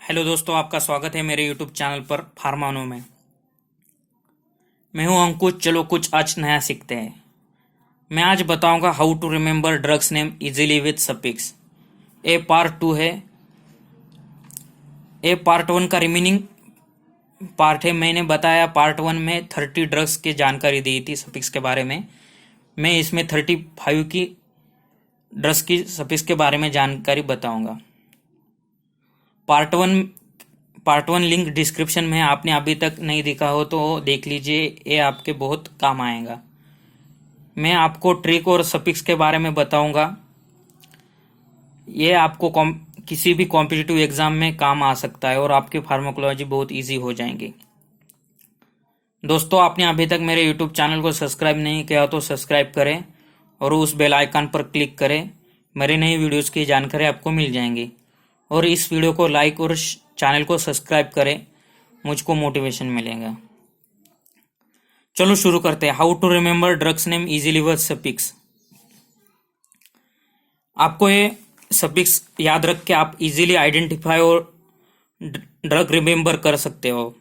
Hello दोस्तों, आपका स्वागत है मेरे यूट्यूब चैनल पर फार्मानो में। मैं हूं अंकुश। चलो कुछ आज नया सीखते हैं। मैं आज बताऊंगा how to remember drugs name easily with suffix. A part 2 है। ए पार्ट 1 का रिमीनिंग पार्ट है। मैंने बताया पार्ट 1 में 30 ड्रग्स की जानकारी दी थी सफिक्स के बारे में। मैं इसमें 35 की ड्रग्स की सफिक्स के बारे में जानकारी बताऊंगा। पार्ट वन लिंक डिस्क्रिप्शन में। आपने अभी तक नहीं देखा हो तो देख लीजिए, ये आपके बहुत काम आएगा। मैं आपको ट्रिक और सफिक्स के बारे में बताऊंगा। ये आपको किसी भी कॉम्पिटिटिव एग्जाम में काम आ सकता है और आपकी फार्माकोलॉजी बहुत इजी हो जाएंगी। दोस्तों, आपने अभी तक मेरे यूट्यूब चैनल को सब्सक्राइब नहीं किया तो सब्सक्राइब करें और उस बेल आइकन पर क्लिक करें। मेरी नई वीडियोस की जानकारी आपको मिल जाएंगी। और इस वीडियो को लाइक और चैनल को सब्सक्राइब करें, मुझको मोटिवेशन मिलेगा। चलो शुरू करते हैं। How to remember drugs name easily with suffix. आपको ये सफिक्स याद रख के आप इजीली आइडेंटिफाई और ड्रग रिमेम्बर कर सकते हो।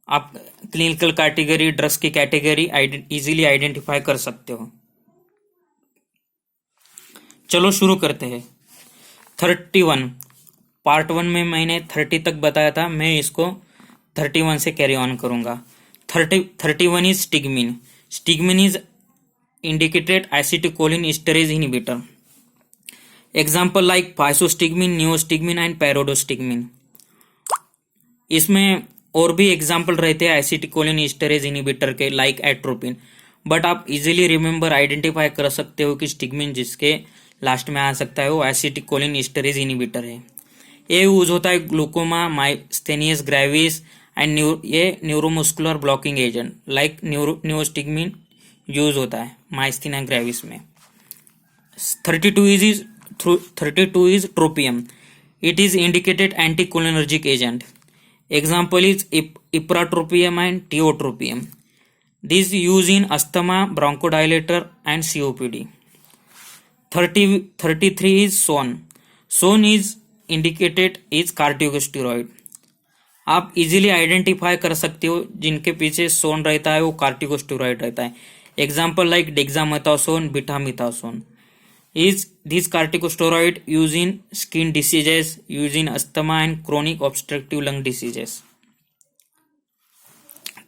आप क्लिनिकल कैटेगरी, ड्रग्स की कैटेगरी इजीली आइडेंटिफाई कर सकते हो। चलो शुरू करते हैं। 31 पार्ट 1 में मैंने 30 तक बताया था। मैं इसको 31 से कैरी ऑन करूंगा। 31 is stigmine. Stigmine is indicated acetylcholine esterase inhibitor. Example like physostigmine, neostigmine and pyridostigmine. इसमें और भी एग्जाम्पल रहते हैं एसिटिकोलिन एस्टरेज इनहिबिटर के, लाइक एट्रोपिन। बट आप इजीली रिमेम्बर आइडेंटिफाई कर सकते हो कि स्टिग्मिन जिसके लास्ट में आ सकता है वो एसिटिकोलिन एस्टरेज इनहिबिटर है। ये यूज होता है ग्लूकोमा, माइस्थेनियस ग्रेविस एंड ये neuromuscular blocking agent like neostigmine use होता है माइस्थेनिया ग्रेविस में। 32 is tropium. It is indicated anticholinergic agent. Example is ipratropium and tiotropium. This use in asthma, bronchodilator and COPD. 33 is SON. SON is indicated is corticosteroid. आप easily identify कर सकते हो जिनके पीछे सोन रहता है वो कार्टिकोस्टेरॉइड रहता है। Example like dexamethasone, betamethasone. Is this corticosteroid use in skin diseases, use in asthma and chronic obstructive lung diseases.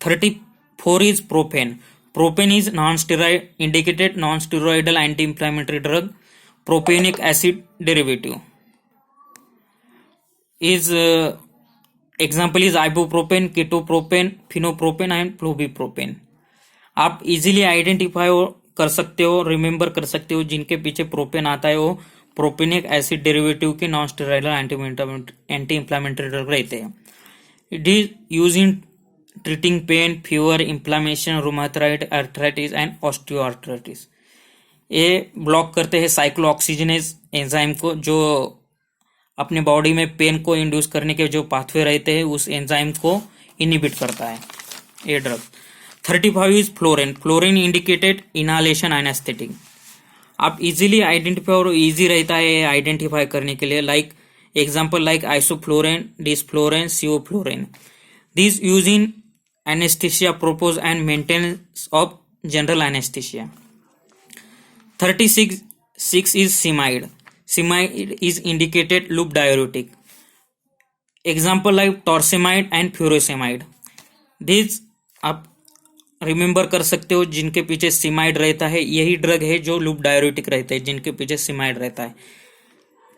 34 is Profen. Profen is indicated non-steroidal anti-inflammatory drug, propionic acid derivative. Example is ibuprofen, ketoprofen, phenoprofen and flurbiprofen. आप easily identify कर सकते हो, remember कर सकते हो जिनके पीछे propane आता है वो प्रोपिनिक एसिड डेरिवेटिव के non steroidal anti inflammatory drug रहते हैं। It is use in treating pain, fever, inflammation, rheumatoid arthritis and osteoarthritis. ये ब्लॉक करते हैं साइक्लोऑक्सीजनेज एंजाइम को, जो अपने बॉडी में पेन को इंड्यूस करने के जो पाथवे रहते हैं उस एंजाइम को इनहिबिट करता है ये ड्रग। 35 is flurane. Flurane indicated inhalation anaesthetic. आप इजीली आइडेंटिफाई और इजी रहता है आइडेंटिफाई करने के लिए, like example like isoflurane, desflurane, sevoflurane. This use in anesthesia purpose and maintenance of general anesthesia. 36 is Simide. Simide is indicated loop diuretic. Example like torsemide and furosemide. These आप remember कर सकते हो जिनके पीछे सिमाइड रहता है। यही ड्रग है जो लूप डायरेटिक रहता है जिनके पीछे सिमाइड रहता है,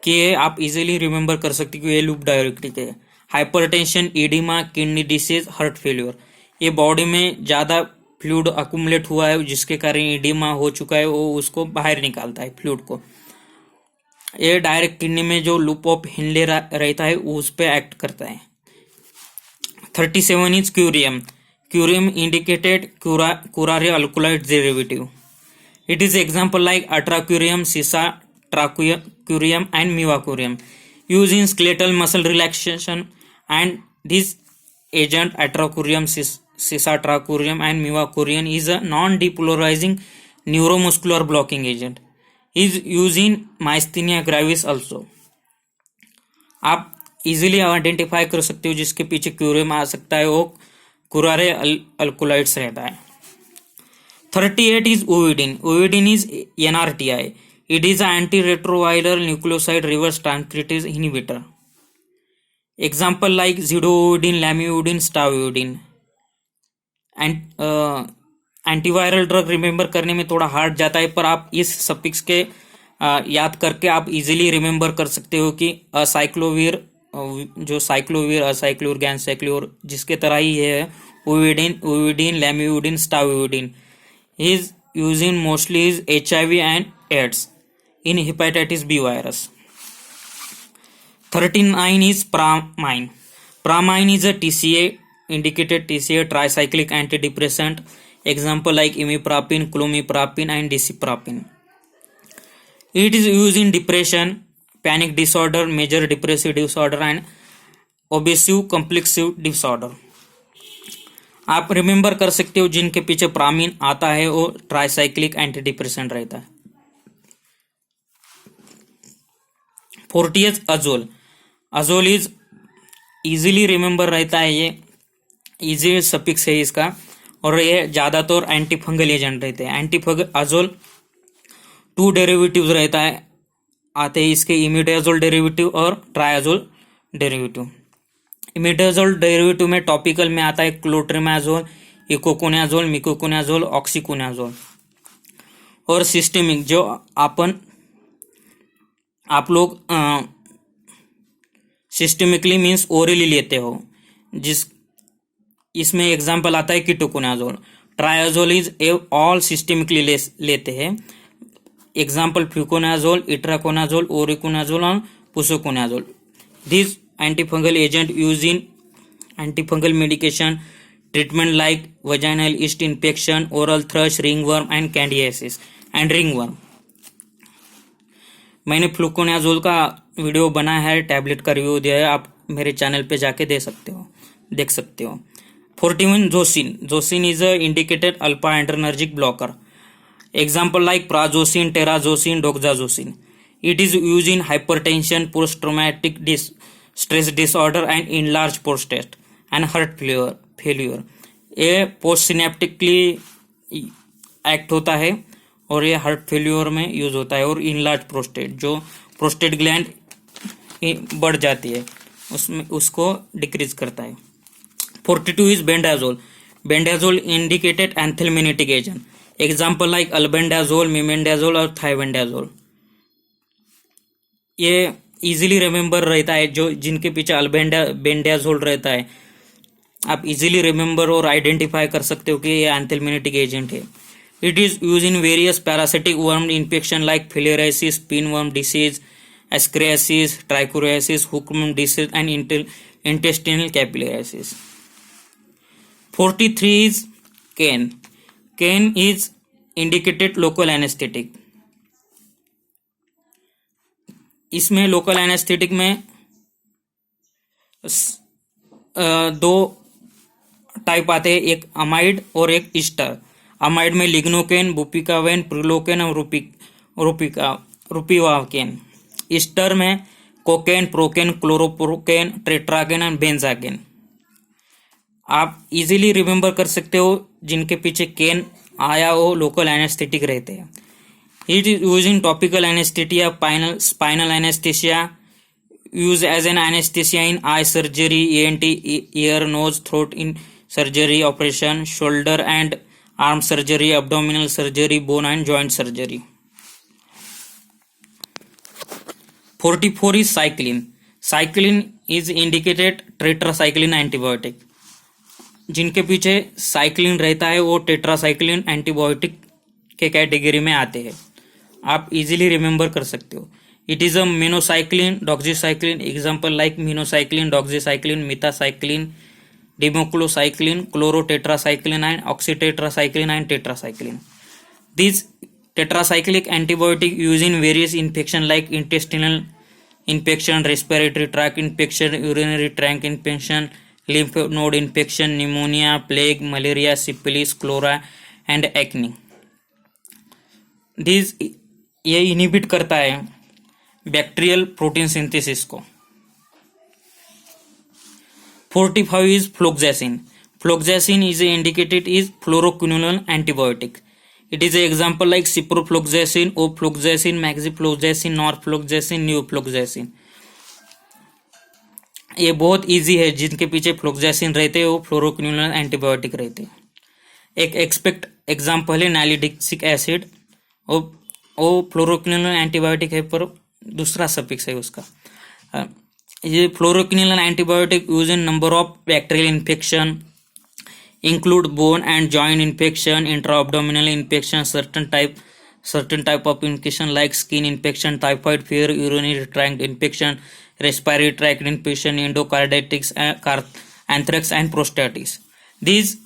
कि ये आप इजीली रिमेम्बर कर सकते हो कि ये लूप डायरेटिक है। Hypertension, oedema, kidney disease, heart failure. ये बॉडी में ज्यादा फ्लूइड अकुमुलेट हुआ है जिसके कारण इडिमा हो चुका है, वो उसको बाहर निकालता है फ्लूइड को। ये डायरेक्ट किडनी में जो लूप ऑफ हिंडले रहता है उस पे एक्ट करता है। 37 is curium. Curium indicated curare alkaloid derivative. It is example like atracurium, cisatracurium and mivacurium. Use in skeletal muscle relaxation and this agent atracurium, cisatracurium and mivacurium is a non-depolarizing neuromuscular blocking agent. Is used in myasthenia gravis also. आप easily identify कर सकते हो जिसके पीछे curium आ सकता है, वो कुरारे alkaloids रहता है। 38 is uvidine. Uvidine is NRTI. It is an antiretroviral nucleoside reverse transcriptase inhibitor. Example like zidovudine, lamivudine, stavudine. And antiviral drug remember करने में थोड़ा हार्ड जाता है, पर आप इस सफिक्स के याद करके आप इजीली रिमेंबर कर सकते हो कि असाइक्लोवीर, जो साइक्लोवीर, असाइक्लोर, गैनसाइक्लोर जिसके तरह ही है, उविडीन, लैमिवुडीन, स्टाविवुडीन is using mostly is HIV and AIDS in hepatitis B virus. 39 is Pramine. Pramine is a TCA, indicated TCA tricyclic antidepressant. Example like imipramine, clomipramine and deciprapine. It is used in depression, panic disorder, major depressive disorder and obsessive compulsive disorder. आप remember कर सकते हो जिनके पीछे प्रामीन आता है वो tricyclic antidepressant रहता है। 40 अजोल। अजोल इज इजीली रिमेंबर रहता है, ये इजी सफिक्स है इसका, और ये ज्यादातर एंटी फंगल एजेंट रहते हैं। एंटी फंगल अजोल 2 डेरिवेटिव्स रहता है, आते हैं इसके, इमिडाजोल डेरिवेटिव और ट्राइअजोल डेरिवेटिव। इमिडाजोल डेरिवेटिव में टॉपिकल में आता है क्लोट्रिमाजोल, इकोकोनाजोल, मिकोकोनाजोल, ऑक्सीकोनाजोल। और सिस्टेमिक जो आप लोग सिस्टेमिकली मीन्स ओरली लेते हो, इसमें एग्जांपल आता है ketoconazole. Triazole is all systemically लेते हैं, एग्जांपल फ्लूकोनाजोल, इट्राकोनाजोल, ओरिकोनाजोल और posaconazole. This antifungal agent used in antifungal medication treatment like vaginal yeast infection, oral thrush, ringworm and candidiasis and ringworm. मैंने fluconazole का video बनाया है, tablet का review दिया है, आप मेरे चैनल पे जाके देख सकते हो। 41 zosin. Zosin is a indicated alpha adrenergic blocker. Example like prazosin, terazosin, doxazosin. It is use in hypertension, post traumatic stress disorder and enlarge prostate and heart failure. ये पोस्ट सिनेप्टिकली एक्ट होता है और ये heart failure में use होता है। और enlarge prostate, जो प्रोस्टेट ग्लैंड बढ़ जाती है उसमें, उसको डिक्रीज करता है। 42 is bendazole. Bendazole indicated anthelmintic agent. Example like albendazole, mebendazole और थाइवेंडाजोल। ये इजीली रिमेंबर रहता है, जो जिनके पीछे बेंडाजोल रहता है, आप इजीली रिमेंबर और आइडेंटिफाई कर सकते हो कि ये एंथेल्मिनेटिक एजेंट है। It is use in various parasitic worm infection like filariasis, pinworm disease, ascariasis, trichuriasis, hookworm disease and intestinal capillariasis. 43 is caine. Caine is indicated local anesthetic. इसमें local anesthetic में 2 type आते हैं, एक amide और एक ester. Amide में lignocaine, bupivacaine, prilocaine और ropivacaine. Ester में कोकेन, प्रोकेन, क्लोरोप्रोकेन, टेट्राकेन और बेंजाकेन। आप इजीली रिमेंबर कर सकते हो जिनके पीछे केन आया वो लोकल एनेस्थेटिक रहते हैं। It is used in topical anesthesia, spinal anesthesia, used as an anesthesia in eye surgery, ENT, ear, nose, throat in surgery, operation, shoulder and arm surgery, abdominal surgery, bone and joint surgery. 44 is cycline. Cycline is indicated tetracycline antibiotic. जिनके पीछे cyclin रहता है वो tetracycline antibiotic के category में आते हैं, आप इजीली रिमेंबर कर सकते हो। It is a minocycline, doxycycline. Example like minocycline, doxycycline, methacycline, demeclocycline, chlortetracycline and oxytetracycline and tetracycline. This tetracyclic antibiotic used in various infection like intestinal infection, respiratory tract infection, urinary tract infection, lymph node infection, pneumonia, plague, malaria, syphilis, cholera and acne. These ये inhibit करता है bacterial protein synthesis को। 45 is floxacin. Floxacin is indicated is fluoroquinolone antibiotic. It is an example like ciprofloxacin, ofloxacin, maxifloxacin, norfloxacin, neofloxacin. ये बहुत easy है, जिनके पीछे floxacin रहते हैं वो फ्लोरोक्विनोलोन एंटीबायोटिक रहते हैं. एक एक्सपेक्ट एग्जाम्पल है नाइलिडिक्सिक एसिड, वो फ्लोरोक्विनोलोन एंटीबायोटिक है पर दूसरा सफिक्स है उसका. ये fluoroquinolone antibiotic use in number of bacterial infection, include bone and joint infection, intra-abdominal infection, certain type of infection like skin infection, typhoid fever, urinary tract infection, respiratory tract infection, endocarditis, anthrax and prostatitis. These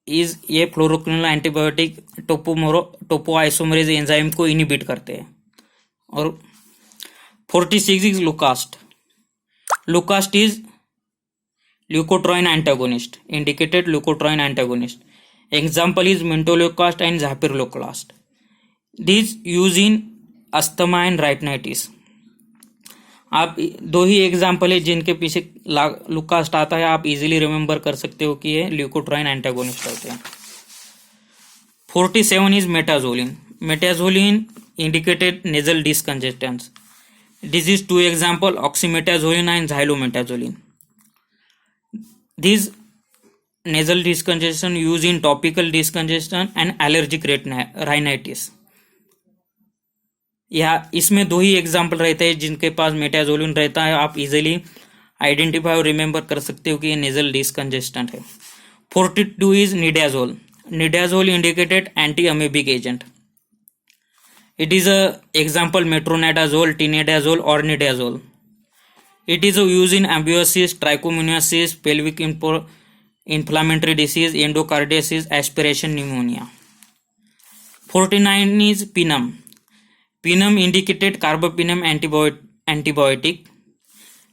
is ये fluoroquinolone antibiotic topoisomerase enzyme को inhibit करते हैं. और 46 is lukast. Lukast is leukotriene antagonist, indicated leukotriene antagonist. Example is mentoleucast and zapirloclast. These used in asthma and rhinitis. आप दो ही example है जिनके पीछे लुकास्ट आता है, आप इजीली रिमेंबर कर सकते हो कि ये ल्यूकोट्राइन एंटागोनिस्ट रहते हैं. 47 is metazoline. Metazoline indicated nasal decongestants. This is two example oxymetazoline and xylometazoline. These nasal discongestion used in topical discongestion and allergic rhinitis. या इसमें दो ही एग्जाम्पल रहते हैं जिनके पास मेटाजोलिन रहता है, आप इजीली आइडेंटिफाई और रिमेंबर कर सकते हो कि ये नेजल डिसकंजेस्टेंट है. 42 is nidazole. Nidazole indicated anti amoebic agent. It is a example metronidazole, tinidazole और nidazole. It is used in ambeiosis, trichomoniasis, pelvic inflammatory disease, endocarditis, aspiration pneumonia. 49 is pinum. Pinum indicated carbapenem antibiotic.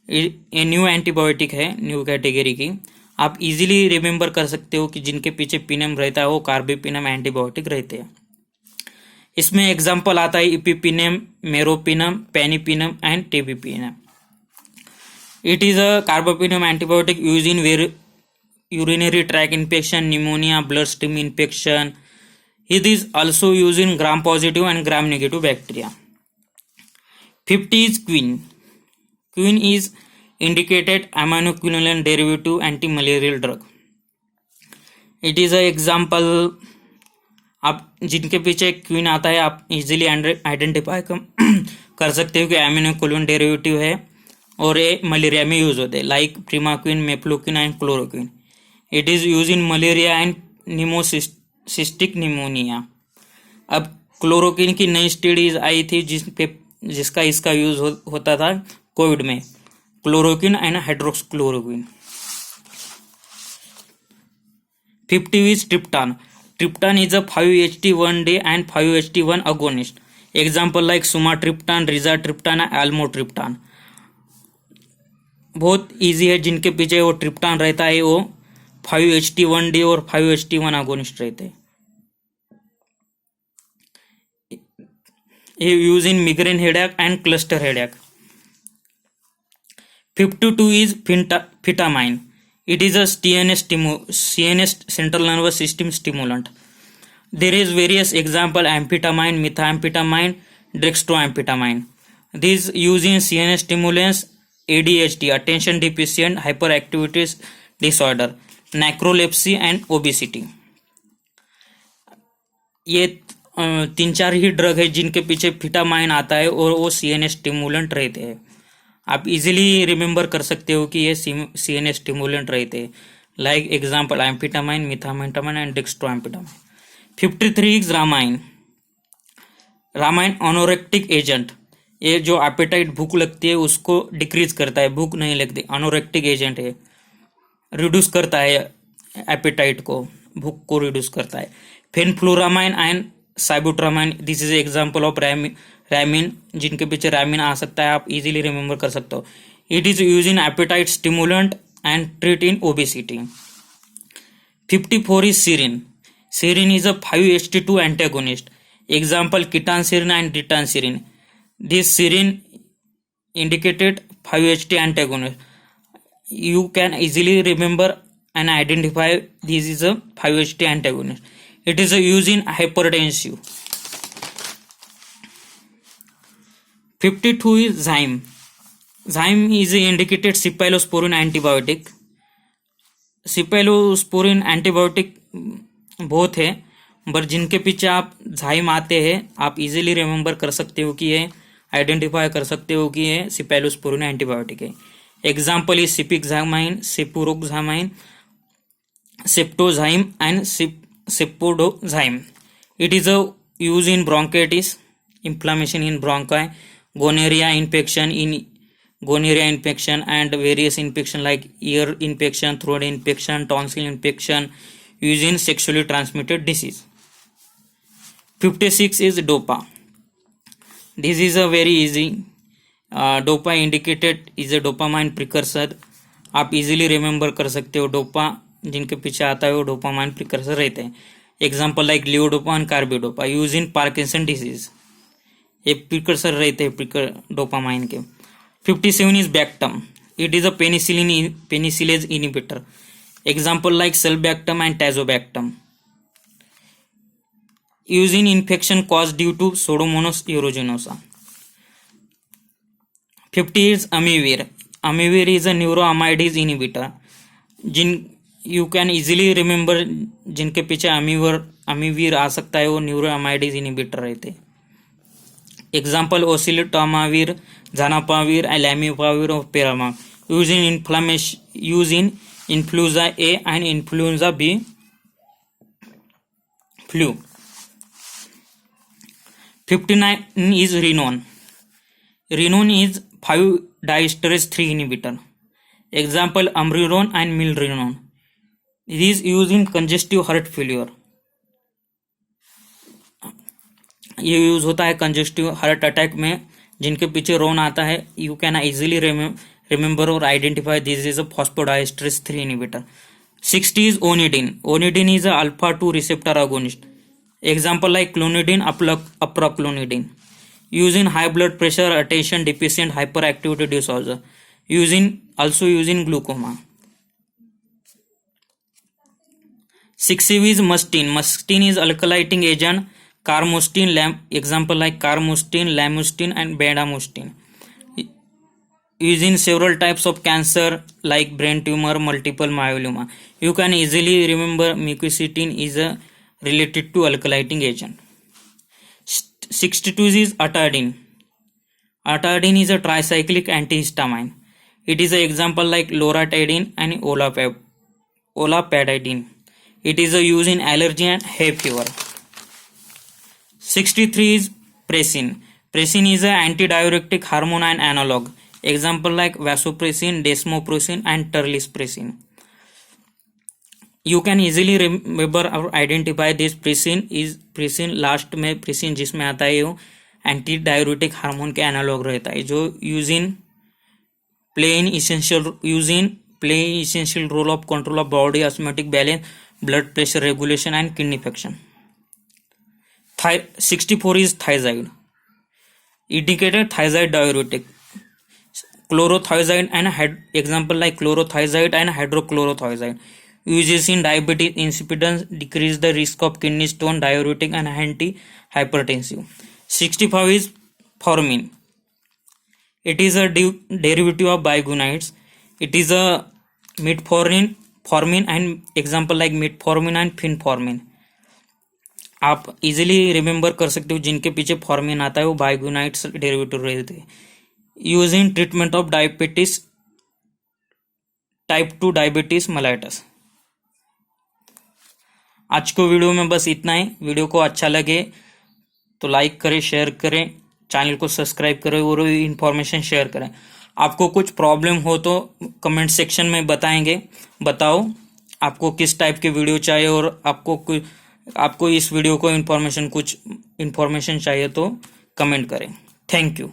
ये new antibiotic है, new category की. आप easily remember कर सकते हो कि जिनके पीछे पिनम रहता है वो कार्बापेनम एंटीबायोटिक रहते हैं. इसमें एग्जाम्पल आता है इपिपिनम, मेरोपिनम, पेनिपिनम and टेबिपिनम. It is a carbapenem antibiotic used in urinary tract infection, pneumonia, bloodstream infection. It is also used in gram-positive and gram-negative bacteria. 50 is quin. Quin is indicated aminoquinoline derivative anti-malarial drug. It is a example. आप जिनके पीछे queen आता है आप easily identify कर सकते हो कि एमिनोक्विनोलिन डेरिवेटिव है और ये मलेरिया में यूज होते हैं, like primaquine, mefloquine and chloroquine. It is use in malaria and pneumocystis pneumonia. अब क्लोरोक्विन की नई स्टडीज आई थी जिसका इसका यूज होता था कोविड में, chloroquine and hydroxychloroquine. 50 is triptan. Triptan is a 5-HT1D and 5-HT1 agonist. Example like sumatriptan, rizatriptan, almotriptan. बहुत इजी है, जिनके पीछे वो ट्रिप्टान रहता है वो 5-HT1D और 5-HT1 agonist रहते हैं. ये use in migraine headache and cluster headache. 52 is phentermine. It is a CNS central nervous system stimulant. There is various example amphetamine, methamphetamine, dextroamphetamine. These used in CNS stimulants, ADHD, attention deficient hyperactivity disorder, narcolepsy and obesity. ये 3-4 ही drug है जिनके पीछे फिटामाइन आता है और वो CNS stimulant रहते हैं. आप इजीली रिमेंबर कर सकते हो कि ये CNS स्टिमुलेंट रहते हैं, like example amphetamine, methamphetamine and dextroamphetamine. 53 is ramine. Ramine anorectic agent. ये जो एपेटाइट भूख लगती है उसको डिक्रीज करता है, भूख नहीं लगती, अनोरेक्टिक एजेंट है, रिड्यूस करता है एपेटाइट को, भूख को रिड्यूस करता है. Fenfluramine and sibutramine, this is example of ramine, जिनके पीछे रैमिन आ सकता है, आप इजीली रिमेंबर कर सकते हो. It is use in appetite stimulant and treat in obesity. 54 is serin. Serin is a 5-HT2 antagonist. Example ketanserin and ritanserin. This serin indicated 5-HT antagonist. you can easily remember and identify this is a 5-HT antagonist. It is used in hypertensive. 52 is Zyme. Zyme is indicated cephalosporin antibiotic. cephalosporin antibiotic बहुत है, but जिनके पीछे आप झाइम आते हैं आप easily remember कर सकते हो कि ये आइडेंटिफाई कर सकते हो कि ये सिपेलोस्पोरिन एंटीबायोटिक है. Example is cefixime, cefuroxime, ceftizoxime and cefpodoxime. It is a use in bronchitis, inflammation in bronchi, gonorrhea infection and various infection like ear infection, throat infection, tonsil infection, used in sexually transmitted disease. 56 is dopa. This is a very easy. Dopa indicated is a dopamine precursor. आप easily remember कर सकते हो. Dopa जिनके पीछे आता है वो dopamine precursor रहते हैं. Example like लियोडोपा and carbidopa, use in Parkinson disease. ये प्रिकर्सर रहते हैं डोपामाइन के. 57 is Bactam. It is a penicillase inhibitor. Example like Sulbactam and Tazobactam. Used in infection caused due to Pseudomonas aeruginosa. 50 is Amivir. Amivir is a neuroamidase inhibitor. You can easily remember जिनके पीछे अमीवीर आ सकता है वो न्यूरोअमाइडेज inhibitor रहते हैं. Example Oseltamivir, Zanapavir, Lamivir or Piramag. Used in inflammation, used in influenza A and influenza B flu. 59 is Renone. Renone is 5-diesterase 3 inhibitor. Example Amrinone and Milrinone. It is used in congestive heart failure. ये use होता है congestive heart attack में जिनके पीछे rone आता है. You can easily remember और identify this is a phosphodiesterase 3 inhibitor. 60 is Onidine. Onidine is a alpha-2 receptor agonist. Example like Clonidine, Apraclonidine. Used in high blood pressure, attention deficient hyperactivity disorder. Also used in glaucoma. 60 is Mustine. Mustine is alkylating agent. Carmustine, example like Carmustine, Lamustine and Bendamustine. Used in several types of cancer like brain tumor, multiple myeloma. You can easily remember mucositine is related to alkylating agent. 62 is Atardine. Atardine is a tricyclic antihistamine. It is an example like Loratadine and Olapadine. It is a use in allergy and hay fever. 63 is Presin. Presin is an antidiuretic hormone and analog. Example like Vasopressin, Desmopressin and Terlipressin. You can easily remember or identify this. Presin last में Presin जिसमें आता है वो एंटीडायूरेटिक hormone के analogue रहता है जो use in play essential role of control of body osmotic balance, blood pressure regulation and kidney function. 64 is Thiazide. Indicated thiazide diuretic. Chlorothiazide and example like chlorothiazide and hydrochlorothiazide. Uses in diabetes insipidus, decrease the risk of kidney stone, diuretic and anti-hypertensive. 65 is Formin. It is a derivative of bigonides. It is a metformin and example like metformin and fenformin. आप easily remember कर सकते हो जिनके पीछे फॉर्मिन आता है वो बाइगोनाइट्स derivative रहते हैं. Use in treatment of diabetes type 2 diabetes mellitus. आज को वीडियो में बस इतना ही. वीडियो को अच्छा लगे तो लाइक करें, शेयर करें, चैनल को सब्सक्राइब करें और इन्फॉर्मेशन शेयर करें. आपको कुछ प्रॉब्लम हो तो कमेंट सेक्शन में बताओ आपको किस टाइप के वीडियो चाहिए और आपको इस वीडियो को कुछ इन्फॉर्मेशन चाहिए तो कमेंट करें. Thank you.